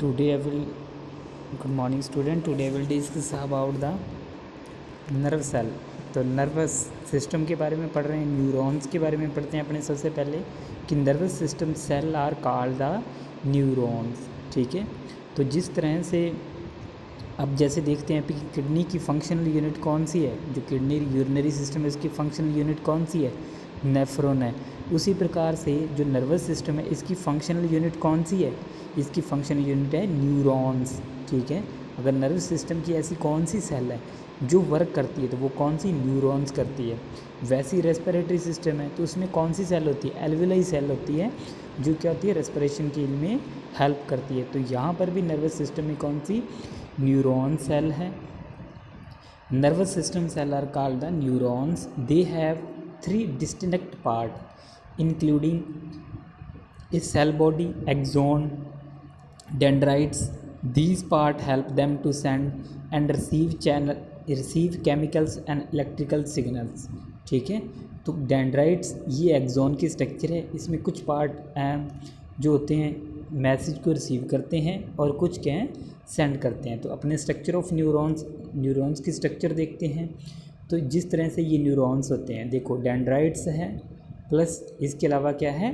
Today I will Good morning student. Today I will discuss about the nerve cell. तो nervous system के बारे में पढ़ रहे हैं, न्यूरॉन्स के बारे में पढ़ते हैं अपने सबसे पहले कि nervous system cell are called the neurons. ठीक है, तो जिस तरह से अब जैसे देखते हैं कि किडनी की फंक्शनल यूनिट कौन सी है, जो किडनी यूरिनरी सिस्टम है उसकी फंक्शनल यूनिट कौन सी है, नेफ्रॉन है। उसी प्रकार से जो नर्वस सिस्टम है इसकी फंक्शनल यूनिट कौन सी है, इसकी फंक्शनल यूनिट है न्यूरॉन्स। ठीक है, अगर नर्वस सिस्टम की ऐसी कौन सी सेल है जो वर्क करती है तो वो कौन सी, न्यूरॉन्स करती है। वैसी रेस्पिरेटरी सिस्टम है तो उसमें कौन सी सेल होती है, एल्विलाई सेल होती है, जो क्या होती है, रेस्पिरेशन के में हेल्प करती है। तो यहाँ पर भी नर्वस सिस्टम में कौन सी, न्यूरॉन सेल है। Nervous system cell are called the neurons. They have 3 distinct part including a cell body, axon, dendrites. These part help them to send and receive chemicals and electrical signals. ठीक है, तो dendrites ये axon की structure है, इसमें कुछ part जो होते हैं मैसेज को रिसीव करते हैं और कुछ क्या हैं सेंड करते हैं। तो अपने स्ट्रक्चर ऑफ न्यूरॉन्स की स्ट्रक्चर देखते हैं। तो जिस तरह से ये न्यूरॉन्स होते हैं, देखो डेंड्राइट्स है प्लस इसके अलावा क्या है,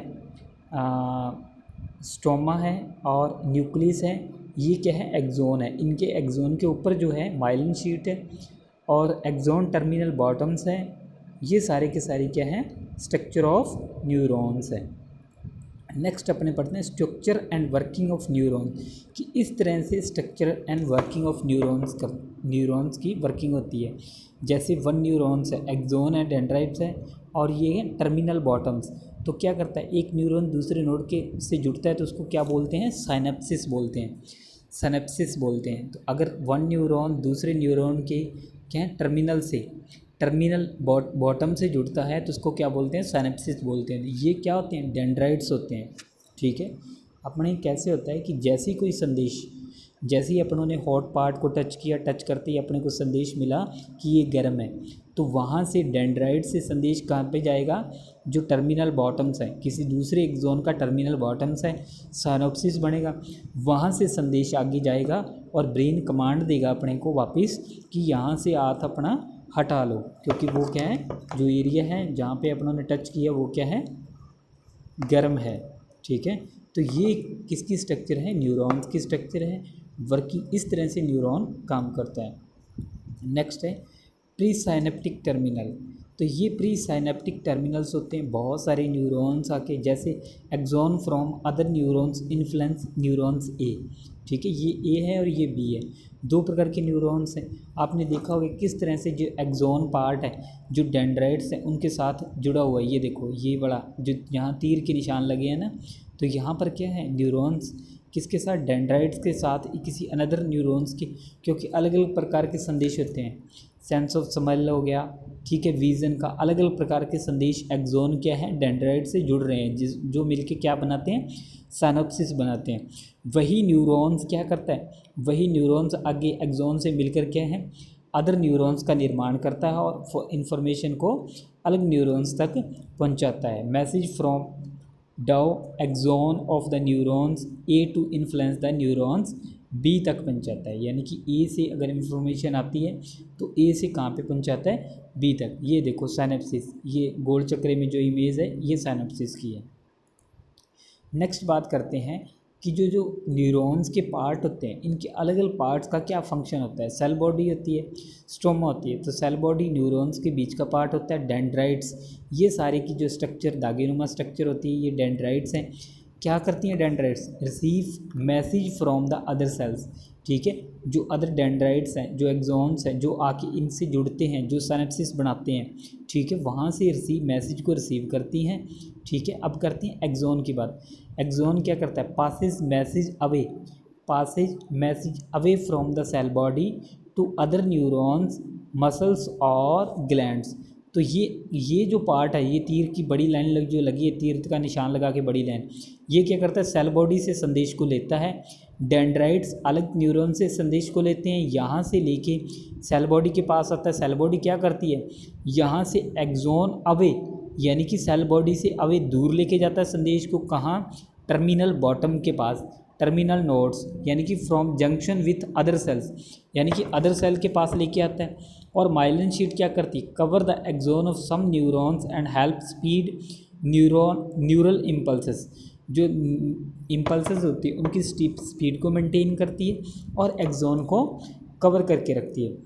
स्टोमा है और न्यूक्लियस है। ये क्या है, एक्सोन है। इनके एक्सोन के ऊपर जो है माइलिन शीट है और एक्सोन टर्मिनल बॉटम्स है। ये सारे के सारे क्या है, स्ट्रक्चर ऑफ न्यूरॉन्स है। नेक्स्ट अपने पढ़ते हैं structure and working of neurons, कि इस तरह से structure and working of neurons की वर्किंग होती है। जैसे वन न्यूरॉन्स है, एक्सोन है, डेंड्राइट्स है और ये है टर्मिनल बॉटम्स। तो क्या करता है, एक न्यूरॉन दूसरे नोड के से जुड़ता है तो उसको क्या बोलते हैं, साइनेप्सिस बोलते हैं, सिनेप्सिस बोलते हैं। तो अगर वन न्यूरॉन दूसरे न्यूरॉन के क्या है टर्मिनल बॉटम से जुड़ता है तो उसको क्या बोलते हैं, सिनेप्सिस बोलते हैं। ये क्या होते हैं, डेंड्राइट्स होते हैं। ठीक है, अपने कैसे होता है कि जैसे ही कोई संदेश, जैसे ही अपनों ने हॉट पार्ट को टच किया, टच करते ही अपने को संदेश मिला कि ये गर्म है, तो वहाँ से डेंड्राइट से संदेश कहाँ पे जाएगा, जो टर्मिनल बॉटम्स है, किसी दूसरे एक्सोन का टर्मिनल बॉटम्स है, साइनोप्सिस बनेगा, वहाँ से संदेश आगे जाएगा और ब्रेन कमांड देगा अपने को वापस कि यहाँ से हाथ अपना हटा लो, क्योंकि वो क्या है, जो एरिया है जहाँ पे अपनों ने टच किया वो क्या है, गर्म है। ठीक है, तो ये किसकी स्ट्रक्चर है, न्यूरॉन्स की स्ट्रक्चर है। वर्किंग इस तरह से न्यूरॉन काम करता है। नेक्स्ट है प्री साइनेप्टिक टर्मिनल। तो ये प्री साइनेप्टिक टर्मिनल्स होते हैं, बहुत सारे न्यूरॉन्स आके, जैसे axon from other neurons influence neurons A. ठीक है, ये ए है और ये बी है, दो प्रकार के न्यूरॉन्स हैं। आपने देखा होगा किस तरह से जो एक्सोन पार्ट है, जो डेंड्राइट्स हैं उनके साथ जुड़ा हुआ है। ये देखो, ये बड़ा जो यहाँ तीर के निशान लगे हैं ना, तो यहाँ पर क्या है, न्यूरॉन्स किसके साथ, डेंड्राइट्स के साथ किसी अनदर न्यूरॉन्स के, क्योंकि अलग अलग प्रकार के संदेश होते हैं। सेंस ऑफ स्मेल हो गया, ठीक है, विज़न का, अलग अलग प्रकार के संदेश एक्सोन क्या है, डेंड्राइट से जुड़ रहे हैं, जो मिलके क्या बनाते हैं, साइनोप्सिस बनाते हैं। वही न्यूरॉन्स क्या करता है, वही न्यूरॉन्स आगे एक्सोन से मिलकर क्या है, अदर न्यूरॉन्स का निर्माण करता है और इन्फॉर्मेशन को अलग न्यूरॉन्स तक पहुंचाता है। Message from dow axon of the neurons A to influence the neurons B तक पहुंचाता है। यानी कि ए से अगर इन्फॉर्मेशन आती है तो ए से कहाँ पे पहुंचाता है, बी तक। ये देखो साइनेप्सिस, ये गोल चक्रे में जो इमेज है ये साइनेप्सिस की है। नेक्स्ट बात करते हैं कि जो न्यूरॉन्स के पार्ट होते हैं, इनके अलग अलग पार्ट्स का क्या फंक्शन होता है। सेल बॉडी होती है, स्टोमा होती है, तो सेल बॉडी न्यूरॉन्स के बीच का पार्ट होता है। डेंड्राइट्स, ये सारे की जो स्ट्रक्चर दागेनुमा स्ट्रक्चर होती है, ये डेंड्राइट्स हैं। क्या करती हैं dendrites, receive message from the other sales. ठीक है, जो अदर डेंड्राइट्स हैं, जो एक्सोन्स हैं, जो आके इनसे जुड़ते हैं, जो सिनेप्सिस बनाते हैं, ठीक है, वहाँ से मैसेज को रिसीव करती हैं। ठीक है, अब करती हैं एक्सोन की बात। एक्सोन क्या करता है, passes message away from the cell body to other neurons, muscles और ग्लैंड्स। तो ये जो पार्ट है, ये तीर की बड़ी लाइन जो लगी है, तीर का निशान लगा के बड़ी लाइन, ये क्या करता है, सेल बॉडी से संदेश को लेता है। डेंड्राइट्स अलग न्यूरॉन से संदेश को लेते हैं, यहाँ से लेके सेल बॉडी के पास आता है। सेल बॉडी क्या करती है, यहाँ से एक्सोन अवे, यानी कि सेल बॉडी से अवे दूर लेके जाता है संदेश को, कहाँ, टर्मिनल बॉटम के पास टर्मिनल नोड्स यानी कि from junction width other sales यानी कि अदर सेल के पास लेके आता है। और माइलिन शीट क्या करती है, cover the axon of some neurons and help speed neural impulses, जो इम्पल्सेस होती है उनकी स्पीड को मेंटेन करती है और एक्सोन को कवर करके रखती है।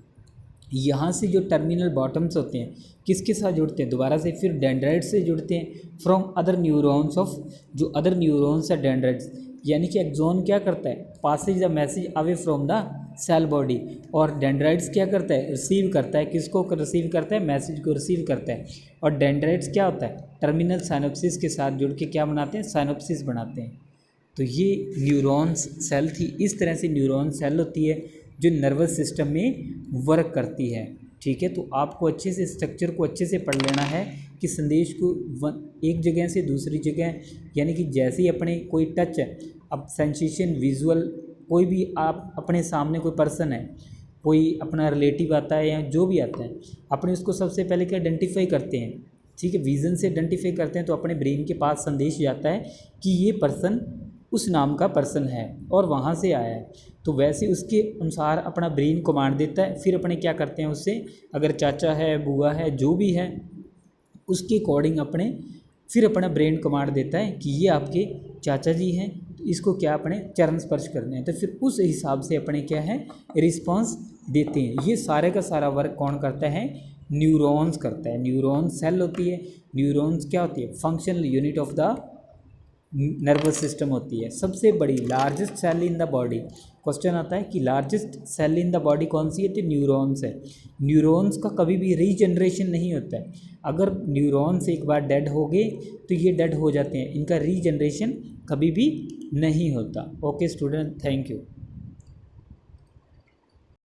यहाँ से जो टर्मिनल बॉटम्स होते हैं किसके साथ जुड़ते हैं, दोबारा से फिर डेंड्राइट्स से जुड़ते हैं फ्रॉम अदर न्यूरॉन्स ऑफ, जो अदर न्यूरॉन्स है डेंड्राइट्स, यानी कि एक्सोन क्या करता है, passes the message away from the cell body, और डेंड्राइट्स क्या करता है, रिसीव करता है, किसको रिसीव करता है, मैसेज को रिसीव करता है। और डेंड्राइट्स क्या होता है, टर्मिनल साइनोप्सिस के साथ जुड़ के क्या बनाते हैं, साइनोप्सिस बनाते हैं। तो ये न्यूरॉन्स सेल थी। इस तरह से न्यूरॉन सेल होती है जो नर्वस सिस्टम में वर्क करती है। ठीक है, तो आपको अच्छे से स्ट्रक्चर को अच्छे से पढ़ लेना है कि संदेश को एक जगह से दूसरी जगह, यानी कि जैसे ही अपने कोई टच है, अब सेंसेशन विजुअल, कोई भी आप अपने सामने कोई पर्सन है, कोई अपना रिलेटिव आता है या जो भी आता है, अपने उसको सबसे पहले क्या आइडेंटिफाई करते हैं। ठीक है, विज़न से आइडेंटिफाई करते हैं तो अपने ब्रेन के पास संदेश जाता है कि ये पर्सन उस नाम का पर्सन है और वहाँ से आया है। तो वैसे उसके अनुसार अपना ब्रेन कमांड देता है। फिर अपने क्या करते हैं, उससे अगर चाचा है, बुआ है, जो भी है, उसके अकॉर्डिंग अपने फिर अपना ब्रेन कमांड देता है कि ये आपके चाचा जी हैं, तो इसको क्या अपने चरण स्पर्श करने हैं। तो फिर उस हिसाब से अपने क्या है रिस्पांस देते हैं। ये सारे का सारा वर्क कौन करता है, न्यूरॉन्स करता है। न्यूरॉन सेल होती है, न्यूरॉन्स क्या होती है, functional unit of the nervous system होती है। सबसे बड़ी largest cell in the body, question आता है कि largest cell in the body कौन सी है, तो न्यूरॉन्स है। न्यूरॉन्स का कभी भी रीजनरेशन नहीं होता है। अगर न्यूरॉन्स एक बार डेड हो गए तो ये डेड हो जाते हैं, इनका रीजनरेशन कभी भी नहीं होता। Okay student, thank you.